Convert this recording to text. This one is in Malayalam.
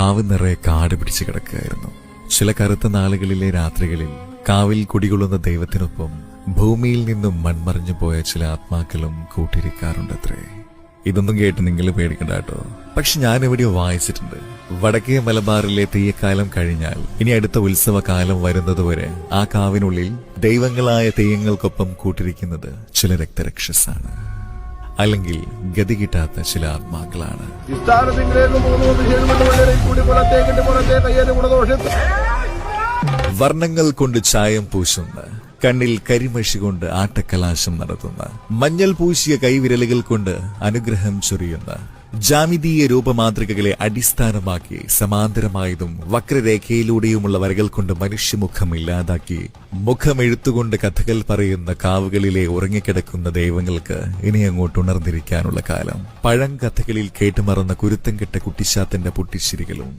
കാവ് നിറയെ കാട് പിടിച്ചു കിടക്കുകയായിരുന്നു. ചില കറുത്ത നാളുകളിലെ രാത്രികളിൽ കാവിൽ കുടികൊള്ളുന്ന ദൈവത്തിനൊപ്പം ഭൂമിയിൽ നിന്നും മൺമറിഞ്ഞു പോയ ചില ആത്മാക്കളും കൂട്ടിരിക്കാറുണ്ടത്രേ. ഇതൊന്നും കേട്ട് നിങ്ങൾ പേടിക്കണ്ട കേട്ടോ. പക്ഷെ ഞാൻ എവിടെയോ വായിച്ചിട്ടുണ്ട്, വടക്കേ മലബാറിലെ തെയ്യക്കാലം കഴിഞ്ഞാൽ ഇനി അടുത്ത ഉത്സവകാലം വരുന്നതുവരെ ആ കാവിനുള്ളിൽ ദൈവങ്ങളായ തെയ്യങ്ങൾക്കൊപ്പം കൂട്ടിരിക്കുന്നത് ചില രക്തരക്ഷസാണ്, അല്ലെങ്കിൽ ഗതി കിട്ടാത്ത ചില ആത്മാക്കളാണ്. വർണ്ണങ്ങൾ കൊണ്ട് ചായം പൂശുന്ന, കണ്ണിൽ കരിമഷി കൊണ്ട് ആട്ടക്കലാശം നടത്തുന്ന, മഞ്ഞൾ പൂശിയ കൈവിരലുകൾ കൊണ്ട് അനുഗ്രഹം ചൊരിയുന്ന, ജാമിതീയ രൂപമാതൃകകളെ അടിസ്ഥാനമാക്കി സമാന്തരമായതും വക്രരേഖയിലൂടെയുമുള്ള വരകൾ കൊണ്ട് മനുഷ്യമുഖം ഇല്ലാതാക്കി മുഖമെഴുത്തുകൊണ്ട് കഥകൾ പറയുന്ന കാവുകളിലെ ഉറങ്ങിക്കിടക്കുന്ന ദൈവങ്ങൾക്ക് ഇനി അങ്ങോട്ട് ഉണർന്നിരിക്കാനുള്ള കാലം. പഴങ്കഥകളിൽ കേട്ടുമറന്ന കുരുത്തം കെട്ട കുട്ടിശാത്തന്റെ പൊട്ടിച്ചിരികളും